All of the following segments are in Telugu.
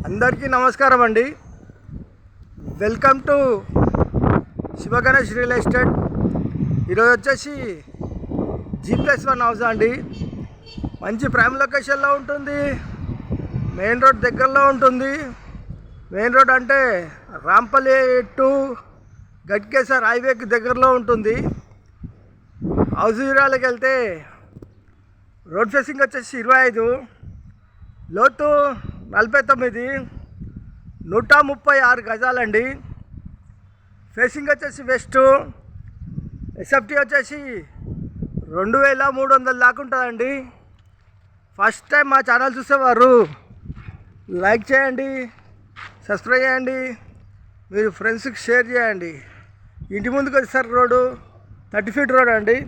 అందరికీ నమస్కారం అండి. Welcome to Shiva Ganesh real estate. ఈరోజు వచ్చేసి G+1 హౌస్ అండి. మంచి ప్రైమ్ లొకేషన్లో ఉంటుంది. మెయిన్ రోడ్ దగ్గరలో ఉంటుంది. మెయిన్ రోడ్ అంటే రాంపల్లి టు గట్కేసర్ హైవేకి దగ్గరలో ఉంటుంది. హౌస్ వివరాలకు వెళ్తే రోడ్ ఫేసింగ్ వచ్చేసి 25, లోతు 49, 136 గజాలండి. ఫేసింగ్ వచ్చేసి వెస్ట్. ఎస్ఎఫ్టీ వచ్చేసి 2300 దాకా ఉంటుందండి. ఫస్ట్ టైం మా ఛానల్ చూసేవారు లైక్ చేయండి, సబ్స్క్రైబ్ చేయండి, మీరు ఫ్రెండ్స్కి షేర్ చేయండి. ఇంటి ముందుకు వచ్చేసరి రోడ్డు 30 ఫీట్ రోడ్ అండి.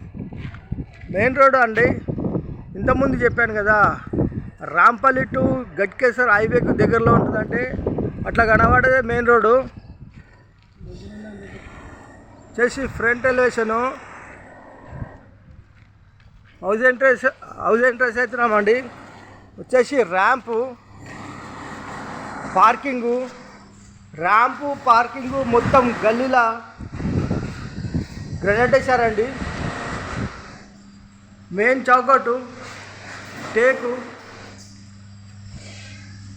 మెయిన్ రోడ్ అండి. ఇంతకుముందు చెప్పాను కదా, రాంపల్లి టు గట్కేసర్ హైవేకి దగ్గరలో ఉంటుందంటే అట్లా కనబడేదే మెయిన్ రోడ్డు. చేసి ఫ్రంట్ ఎలివేషను హౌస్ ఎంట్రెన్స్ అవుతున్నామండి. వచ్చేసి ర్యాంపు, పార్కింగు మొత్తం గల్లీలా గ్రెనేట్ వేశారండి. మెయిన్ చౌకట్టు, టేకు,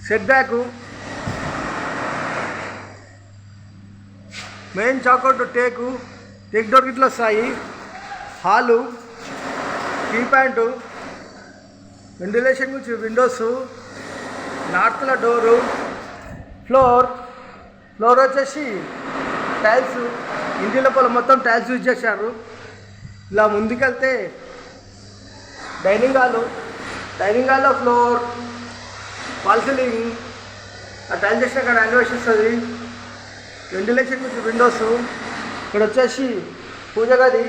సెట్ బ్యాకు, మెయిన్ చౌకట్టు టేక్ డోర్ గిట్ల వస్తాయి. హాలు, టీ ప్యాంటు, వెంటిలేషన్ గురించి విండోస్, నార్త్ల డోరు, ఫ్లోర్ వచ్చేసి టైల్స్. ఇంటి లోపల మొత్తం టైల్స్ యూజ్ చేశారు. ఇలా ముందుకెళ్తే డైనింగ్ హాల్లో ఫ్లోర్, వాల్ సీలింగ్, ఆ టైల్స్ చేసిన అక్కడ అన్వేషణ వస్తుంది. వెంటిలేషన్ గురించి విండోస్. ఇక్కడ వచ్చేసి పూజ గది,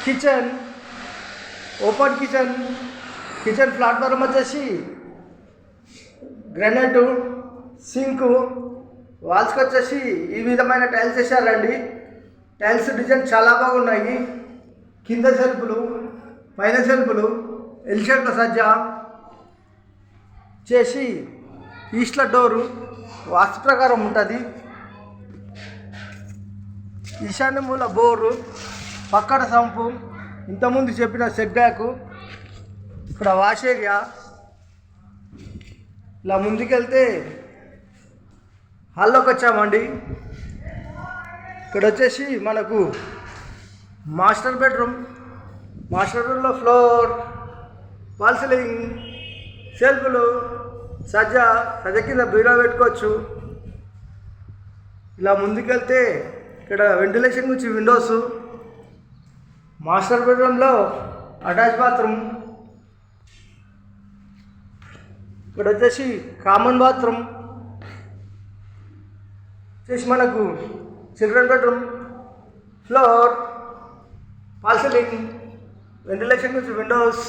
కిచెన్, ఓపెన్ కిచెన్ ప్లాట్ఫారం వచ్చేసి గ్రానైట్, సింకు, వాల్స్కి వచ్చేసి ఈ విధమైన టైల్స్ వేసారండి. టైల్స్ డిజైన్ చాలా బాగున్నాయి. కింద సెల్ఫ్లు, పైన సెల్ఫ్లు, ఎల్ షేప్ల సజ్జ చేసి ఈస్ట్ల డోరు వాస్తు ప్రకారం ఉంటుంది. ఈశాన్య మూల బోరు, పక్కన సంపు, ఇంతకుముందు చెప్పిన సెట్ బ్యాకు, ఇక్కడ వాష్ ఏరియా. ఇలా ముందుకెళ్తే హాల్లోకి వచ్చామండి. ఇక్కడ వచ్చేసి మనకు మాస్టర్ బెడ్రూమ్లో ఫ్లోర్, వాల్ సీలింగ్, సెల్ఫ్లు, సజ్జ కింద బీరో పెట్టుకోవచ్చు. ఇలా ముందుకెళ్తే ఇక్కడ వెంటిలేషన్ గురించి విండోస్, మాస్టర్ బెడ్రూమ్లో అటాచ్ బాత్రూమ్, ఇక్కడ వచ్చేసి కామన్ బాత్రూమ్ చేసి మనకు children bedroom, floor, wall ceiling, ventilation గురించి విండోస్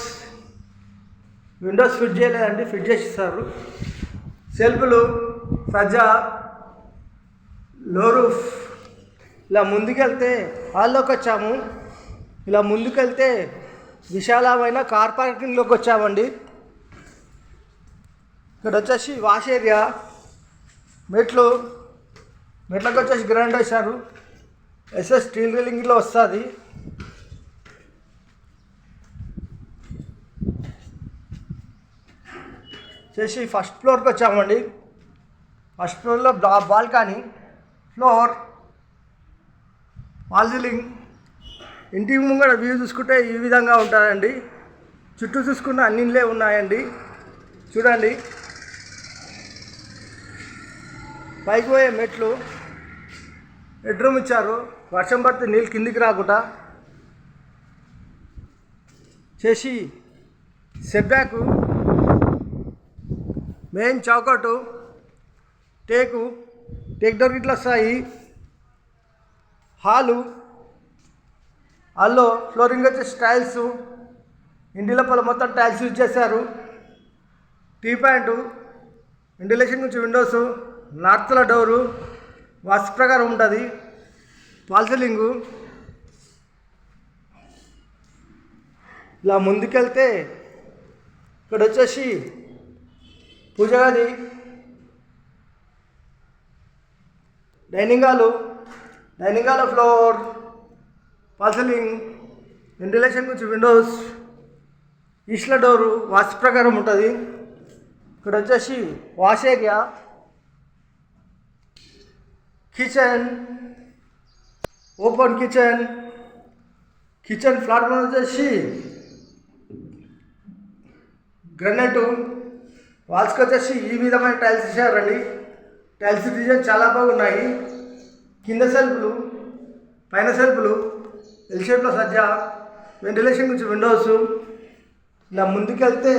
ఫిట్ చేయలేదండి, ఫిట్ చేసిస్తారు. సెల్ఫ్లు, సజ్జా, లో రూఫ్. ఇలా ముందుకెళ్తే హాల్లోకి వచ్చాము. ఇలా ముందుకెళ్తే విశాలమైన కార్ పార్కింగ్లోకి వచ్చామండి. ఇక్కడ వచ్చేసి వాష్ ఏరియా, మెట్లకు వచ్చేసి గ్రాండ్ వేశారు. ఎస్ఎస్ స్టీల్ రీలింగ్లో వస్తుంది. చేసి ఫస్ట్ ఫ్లోర్కి వచ్చామండి. ఫస్ట్ ఫ్లోర్లో బాల్కనీ, ఫ్లోర్, వాల్ సీలింగ్. ఇంటి ముంగడ వ్యూ చూసుకుంటే ఈ విధంగా ఉంటుందండి. చుట్టూ చూసుకుంటే అన్ని ఇళ్ళే ఉన్నాయండి. చూడండి, పైకి పోయే మెట్లు, బెడ్రూమ్ ఇచ్చారు. వర్షం పడితే నీళ్ళు కిందికి రాకుండా. చేసి సెట్ బ్యాకు, మెయిన్ చౌకట్టు, టేక్ డోర్ గిట్ల వస్తాయి. హాల్లో ఫ్లోరింగ్ వచ్చేసి టైల్స్. ఇంటి లోపల మొత్తం టైల్స్ యూజ్ చేశారు. టీ ప్యాంటు, వెంటిలేషన్ గురించి విండోస్, నార్త్ల డోరు వాస్తు ప్రకారం ఉంటుంది. వాల్ సీలింగు, ఇలా ముందుకెళ్తే ఇక్కడ వచ్చేసి పూజ గది, డైనింగ్ హాల్ ఫ్లోర్, పాల్సలింగ్, వెంటిలేషన్ గురించి విండోస్, ఈస్ట్ల డోరు వాస్తు ప్రకారం ఉంటుంది. ఇక్కడ వచ్చేసి wash area, kitchen, open kitchen platform వచ్చేసి గ్రనైట్, వాల్స్కి వచ్చేసి ఈ విధమైన టైల్స్ ఇచ్చారండి. టైల్స్ డిజైన్ చాలా బాగున్నాయి. కింద సెల్ఫ్లు, పైన సెల్ఫ్లు, ఎల్ షేప్లో సజ్జా, వెంటిలేషన్ గురించి విండోస్. ఇలా ముందుకెళ్తే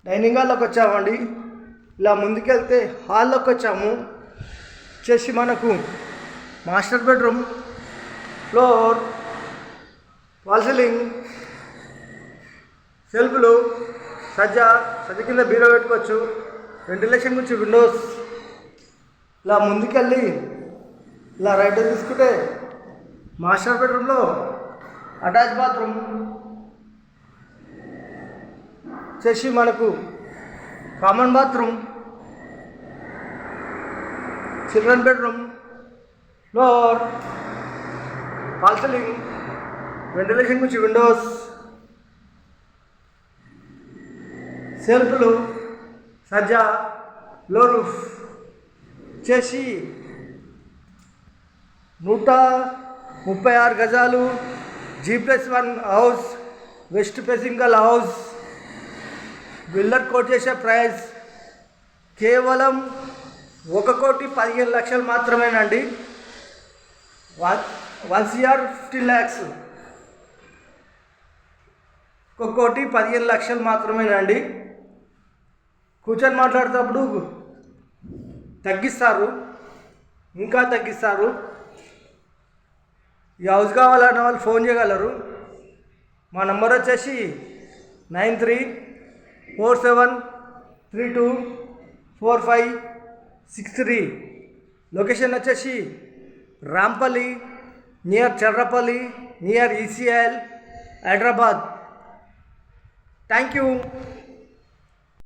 డైనింగ్ హాల్లోకి వచ్చామండి. ఇలా ముందుకెళ్తే హాల్లోకి వచ్చాము. వచ్చేసి మనకు master bedroom, floor, wall ceiling, సెల్ఫ్లు, సజ్జ కింద బీరో పెట్టుకోవచ్చు, వెంటిలేషన్ గురించి విండోస్. ఇలా ముందుకెళ్ళి ఇలా రైట్ తీసుకుంటే మాస్టర్ బెడ్రూమ్లో అటాచ్ బాత్రూమ్ వచ్చేసి మనకు common bathroom, children bedroom, floor, fall ceiling, ventilation గురించి విండోస్, సెల్ఫ్లు, సజ్జా, లో రూఫ్ వచ్చేసి 136 గజాలు, G+1 హౌస్, వెస్ట్ ఫేసింగ్ గల హౌస్. బిల్డర్ కోట్ చేసే ప్రైస్ కేవలం 1,15,00,000 మాత్రమేనండి. 1,15,00,000, 1,15,00,000 మాత్రమేనండి. కూర్చొని మాట్లాడేటప్పుడు తగ్గిస్తారు, ఇంకా తగ్గిస్తారు. ఈ హౌస్ కావాలన్న వాళ్ళు ఫోన్ చేయగలరు. మా నంబర్ వచ్చేసి 9347324563. లొకేషన్ వచ్చేసి Rampally, near Cherlapally, near ECL, Hyderabad. Thank you.